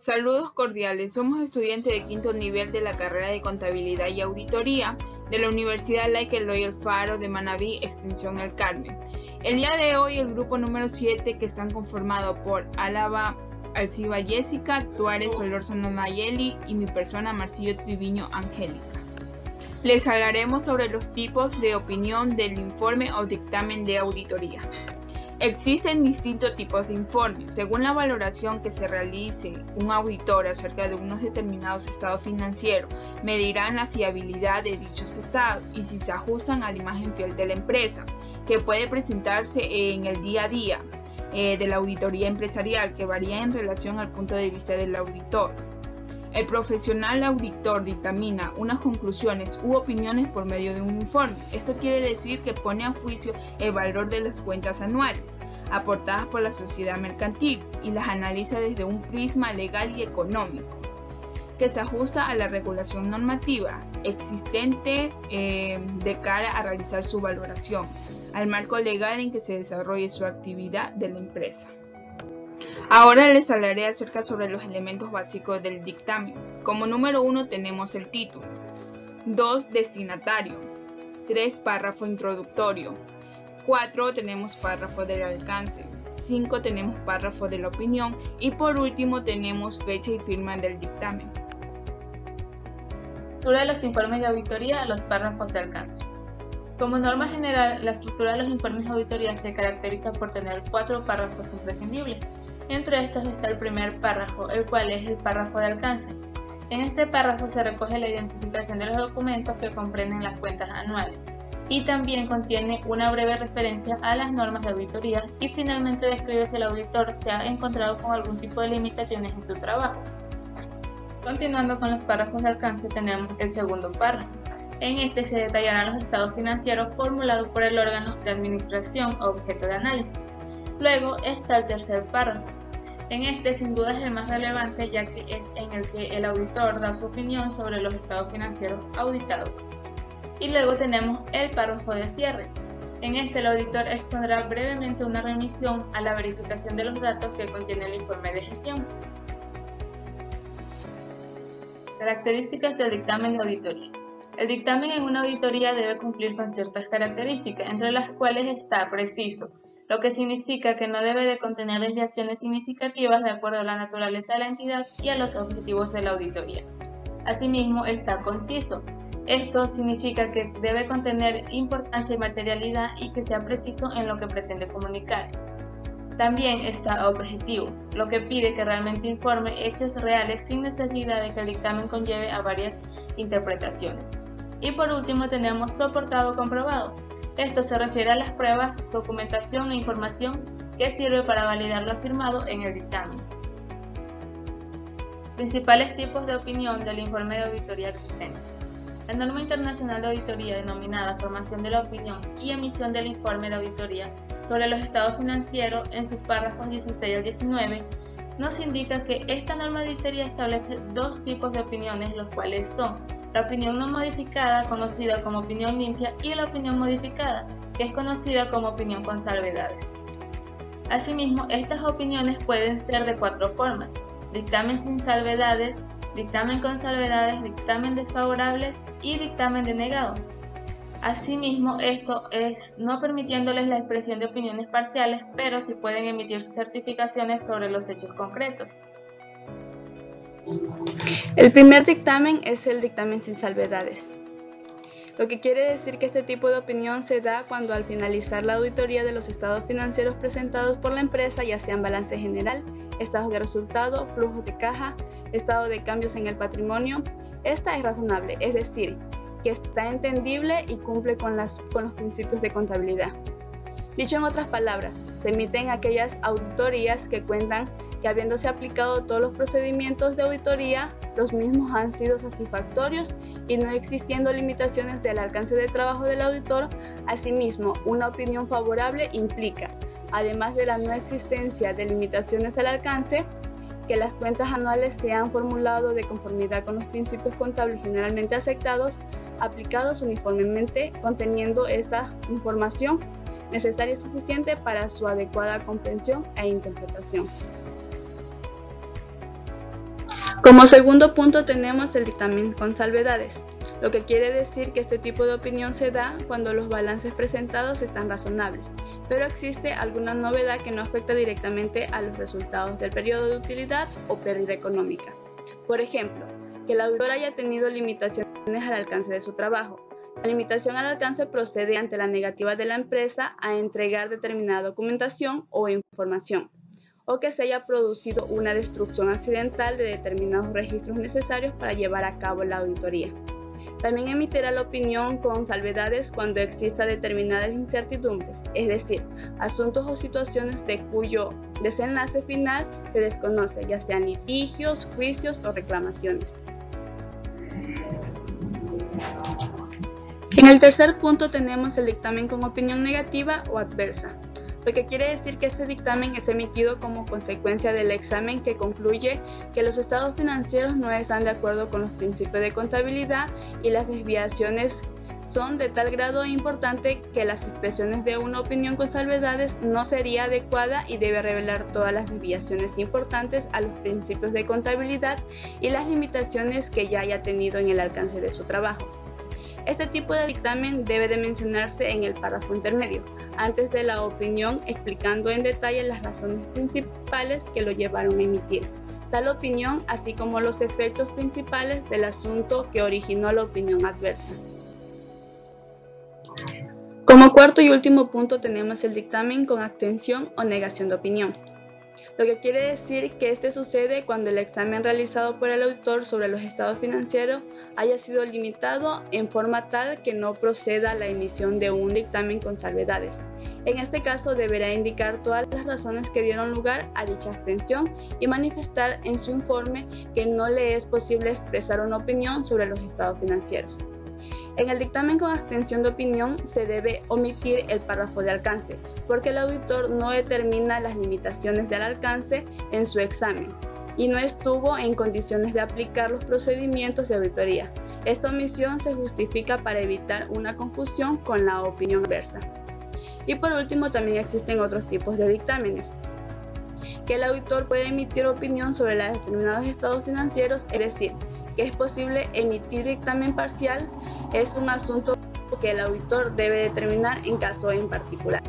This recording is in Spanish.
Saludos cordiales, somos estudiantes de quinto nivel de la carrera de Contabilidad y Auditoría de la Universidad Laica Eloy Alfaro de Manabí, Extensión El Carmen. El día de hoy el grupo número 7, que están conformados por Álava Alciba Jessica, Tuárez Solórzano Nayeli y mi persona Marcillo Triviño Angélica. Les hablaremos sobre los tipos de opinión del informe o dictamen de auditoría. Existen distintos tipos de informes. Según la valoración que se realice un auditor acerca de unos determinados estados financieros, medirán la fiabilidad de dichos estados y si se ajustan a la imagen fiel de la empresa, que puede presentarse en el día a día de la auditoría empresarial, que varía en relación al punto de vista del auditor. El profesional auditor dictamina unas conclusiones u opiniones por medio de un informe. Esto quiere decir que pone a juicio el valor de las cuentas anuales aportadas por la sociedad mercantil y las analiza desde un prisma legal y económico, que se ajusta a la regulación normativa existente de cara a realizar su valoración, al marco legal en que se desarrolle su actividad de la empresa. Ahora les hablaré acerca sobre los elementos básicos del dictamen. Como número 1 tenemos el título, 2 destinatario, 3 párrafo introductorio, 4 tenemos párrafo del alcance, 5 tenemos párrafo de la opinión y por último tenemos fecha y firma del dictamen. Estructura de los informes de auditoría, los párrafos de alcance. Como norma general, la estructura de los informes de auditoría se caracteriza por tener 4 párrafos imprescindibles. Entre estos está el primer párrafo, el cual es el párrafo de alcance. En este párrafo se recoge la identificación de los documentos que comprenden las cuentas anuales y también contiene una breve referencia a las normas de auditoría y finalmente describe si el auditor se ha encontrado con algún tipo de limitaciones en su trabajo. Continuando con los párrafos de alcance tenemos el segundo párrafo. En este se detallarán los estados financieros formulados por el órgano de administración o objeto de análisis. Luego está el tercer párrafo. En este sin duda es el más relevante ya que es en el que el auditor da su opinión sobre los estados financieros auditados. Y luego tenemos el párrafo de cierre. En este el auditor expondrá brevemente una remisión a la verificación de los datos que contiene el informe de gestión. Características del dictamen de auditoría. El dictamen en una auditoría debe cumplir con ciertas características, entre las cuales está preciso, lo que significa que no debe de contener desviaciones significativas de acuerdo a la naturaleza de la entidad y a los objetivos de la auditoría. Asimismo, está conciso. Esto significa que debe contener importancia y materialidad y que sea preciso en lo que pretende comunicar. También está objetivo, lo que pide que realmente informe hechos reales sin necesidad de que el dictamen conlleve a varias interpretaciones. Y por último tenemos soportado comprobado. Esto se refiere a las pruebas, documentación e información que sirve para validar lo afirmado en el dictamen. Principales tipos de opinión del informe de auditoría existente. La norma internacional de auditoría denominada formación de la opinión y emisión del informe de auditoría sobre los estados financieros en sus párrafos 16 al 19 nos indica que esta norma de auditoría establece 2 tipos de opiniones, los cuales son la opinión no modificada, conocida como opinión limpia, y la opinión modificada, que es conocida como opinión con salvedades. Asimismo, estas opiniones pueden ser de 4 formas: dictamen sin salvedades, dictamen con salvedades, dictamen desfavorables y dictamen denegado. Asimismo, esto es no permitiéndoles la expresión de opiniones parciales, pero sí pueden emitir certificaciones sobre los hechos concretos. El primer dictamen es el dictamen sin salvedades, lo que quiere decir que este tipo de opinión se da cuando al finalizar la auditoría de los estados financieros presentados por la empresa, ya sean balance general, estados de resultado, flujos de caja, estado de cambios en el patrimonio, esta es razonable, es decir, que está entendible y cumple con los principios de contabilidad. Dicho en otras palabras, se emiten aquellas auditorías que cuentan que habiéndose aplicado todos los procedimientos de auditoría, los mismos han sido satisfactorios y no existiendo limitaciones del alcance de trabajo del auditor. Asimismo, una opinión favorable implica, además de la no existencia de limitaciones al alcance, que las cuentas anuales se han formulado de conformidad con los principios contables generalmente aceptados, aplicados uniformemente, conteniendo esta información necesaria y suficiente para su adecuada comprensión e interpretación. Como segundo punto tenemos el dictamen con salvedades, lo que quiere decir que este tipo de opinión se da cuando los balances presentados están razonables, pero existe alguna novedad que no afecta directamente a los resultados del periodo de utilidad o pérdida económica. Por ejemplo, que el auditor haya tenido limitaciones al alcance de su trabajo. La limitación al alcance procede ante la negativa de la empresa a entregar determinada documentación o información, o que se haya producido una destrucción accidental de determinados registros necesarios para llevar a cabo la auditoría. También emitirá la opinión con salvedades cuando exista determinadas incertidumbres, es decir, asuntos o situaciones de cuyo desenlace final se desconoce, ya sean litigios, juicios o reclamaciones. En el tercer punto tenemos el dictamen con opinión negativa o adversa, lo que quiere decir que este dictamen es emitido como consecuencia del examen que concluye que los estados financieros no están de acuerdo con los principios de contabilidad y las desviaciones son de tal grado importante que las expresiones de una opinión con salvedades no sería adecuada y debe revelar todas las desviaciones importantes a los principios de contabilidad y las limitaciones que ya haya tenido en el alcance de su trabajo. Este tipo de dictamen debe de mencionarse en el párrafo intermedio, antes de la opinión, explicando en detalle las razones principales que lo llevaron a emitir tal opinión, así como los efectos principales del asunto que originó la opinión adversa. Como cuarto y último punto tenemos el dictamen con abstención o negación de opinión, lo que quiere decir que este sucede cuando el examen realizado por el auditor sobre los estados financieros haya sido limitado en forma tal que no proceda la emisión de un dictamen con salvedades. En este caso deberá indicar todas las razones que dieron lugar a dicha abstención y manifestar en su informe que no le es posible expresar una opinión sobre los estados financieros. En el dictamen con abstención de opinión se debe omitir el párrafo de alcance, porque el auditor no determina las limitaciones del alcance en su examen y no estuvo en condiciones de aplicar los procedimientos de auditoría. Esta omisión se justifica para evitar una confusión con la opinión adversa. Y por último, también existen otros tipos de dictámenes, que el auditor puede emitir opinión sobre los determinados estados financieros, es decir, que es posible emitir dictamen parcial, es un asunto que el auditor debe determinar en caso en particular.